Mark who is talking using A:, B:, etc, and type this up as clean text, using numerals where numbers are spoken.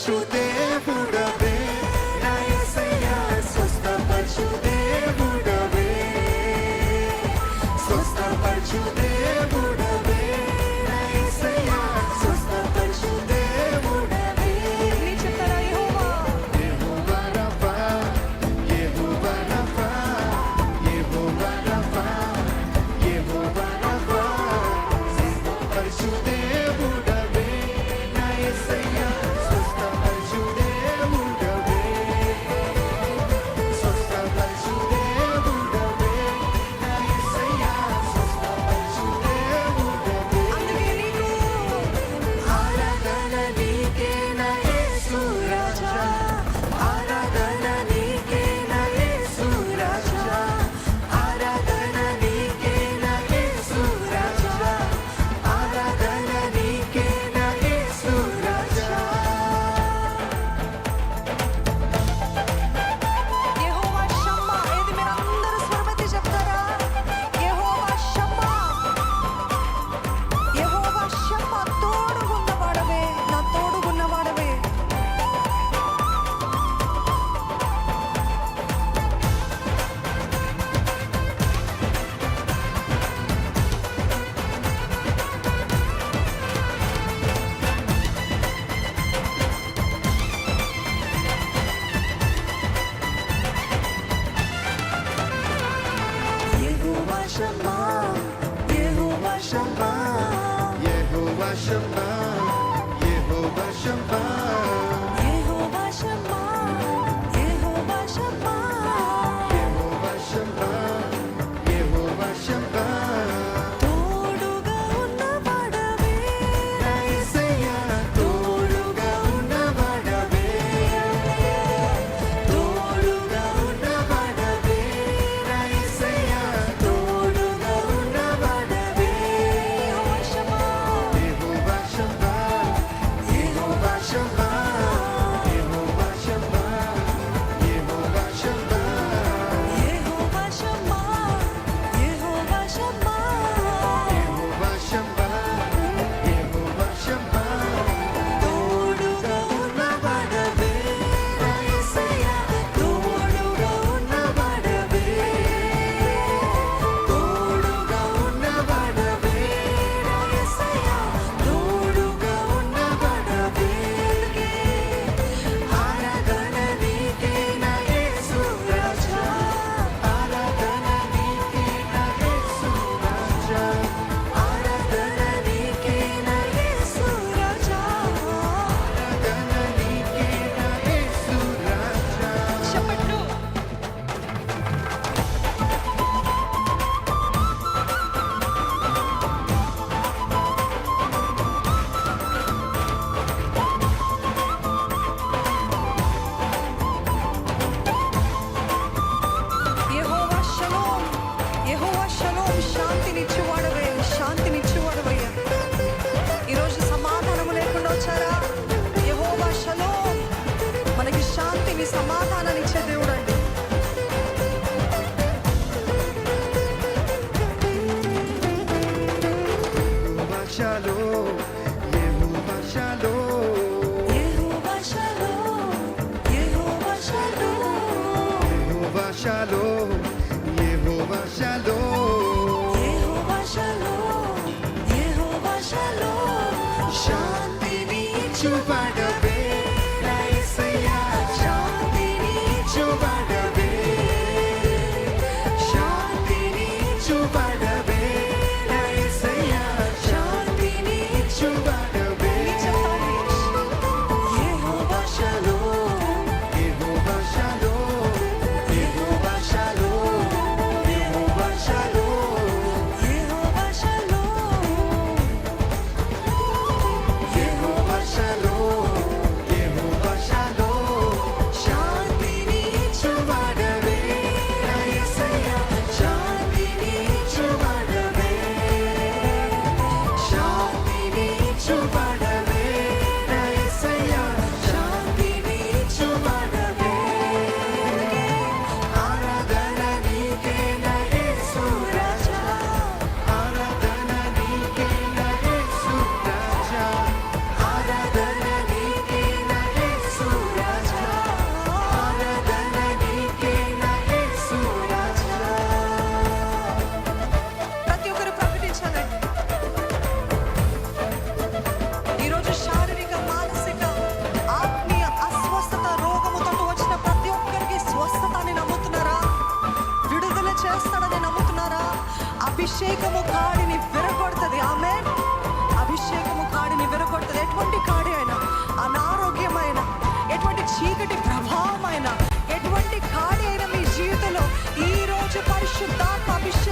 A: స్వస్థపరచు దేవుడవే నా యేసయ్యా స్వస్థపరచు దేవుడవే స్వస్థపరచు దేవుడవే నా యేసయ్యా స్వస్థపరచు దేవుడవే
B: నీ చెప్తారా
A: యెహోవా రఫా యెహోవా రఫా యెహోవా రఫా యెహోవా రఫా స్వస్థపరచు దేవుడవే నా యేసయ్యా స్వస్థపరచు దేవుడవే స్వస్థపరచు దేవుడవే నా యేసయ్యా స్వస్థపరచు దేవుడవే
B: అందుకే నీకు
A: ఆరాధన నీకే నా యేసు రాజా ఆరాధన నీకే నా యేసు రాజా ఆరాధన నీకే నా యేసు రాజా ఆరాధన నీకే నా యేసు రాజా
B: యెహోవా షమ్మా ఏది మీరు అందరూ స్వరమెత్తి చెప్తారా యెహోవా షమ్మా యెహోవా షమ్మా తోడుగున్నవాడవే నా తోడుగున్నవాడవే యెహోవా షమ్మా యెహోవా షమ్మా
A: యెహోవా షమ్మా యెహోవా షమ్మా
B: యెహోవా షమ్మా యెహోవా షమ్మా
A: యెహోవా షమ్మా యెహోవా షమ్మా
B: తోడుగా ఉన్నవాడవే
A: నా యేసయ్యా తోడుగా ఉన్నవాడవే తోడుగా ఉన్నవాడవే నా యేసయ్యా తోడుగా ఉన్నవాడవే
B: యెహోవా షమ్మా
A: యెహోవా షమ్మా యెహోవా షమ్మా యెహోవా షమ్మా యెహోవా షమ్మా
B: యెహోవా షమ్మా యెహోవా షమ్మా
A: యెహోవా షమ్మా యెహోవా షమ్మా తోడుగా ఉన్నవాడవే నా యేసయ్యా తోడుగా ఉన్నవాడవే తోడుగా ఉన్నవాడవే నా యేసయ్యా తోడుగా ఉన్నవాడవే ఆరాధన నీకే నా యేసు రాజా ఆరాధన నీకే నా యేసు రాజా ఆరాధన నీకే నా యేసు రాజా ఆరాధన నీకే నా యేసు రాజా
B: చెప్పట్లు యెహోవా షలోమ్ యెహోవా షలోమ్ శాంతినిచ్చేవాడవే శాంతినిచ్చేవాడవయ్యా ఈరోజు సమాధానం లేకుండా వచ్చారా యెహోవా షలోమ్ మనకి శాంతిని సమాధానాన్ని ఇచ్చే దేవుడు అండి
A: యెహోవా షలోమ్ యెహోవా షలోమ్
B: యెహోవా షలోమ్ యెహోవా షలోమ్
A: యెహోవా షలోమ్ యెహోవా షలోమ్
B: యెహోవా షలోమ్ యెహోవా షలోమ్
A: శాంతిని ఇచ్చువాడవే నా యేసయ్యా శాంతిని ఇచ్చువాడవే శాంతిని ఇచ్చువాడవే నా యేసయ్యా శాంతిని ఇచ్చువాడవే
B: నీ చెప్తాను యెహోవా
A: షలోమ్ యెహోవా షలోమ్ యెహోవా షలోమ్ యెహోవా షలోమ్
B: యెహోవా షలోమ్
A: యెహోవా షలోమ్ యెహోవా షలోమ్ శాంతిని ఇచ్చువాడవే నా యేసయ్యా శాంతిని ఇచ్చువాడవే శాంతిని ఇచ్చువాడవే
B: అభిషేకము కాడిని విరగొడుతుంది. ఆమేన్. అభిషేకము కాడిని విరగొడుతుంది. ఎటువంటి కాడి అయినా, అనారోగ్యమైన, ఎటువంటి చీకటి ప్రభావమైన, ఎటువంటి కాడి అయినా మీ జీవితంలో ఈ రోజు పరిశుద్ధాత్మ అభిషేకం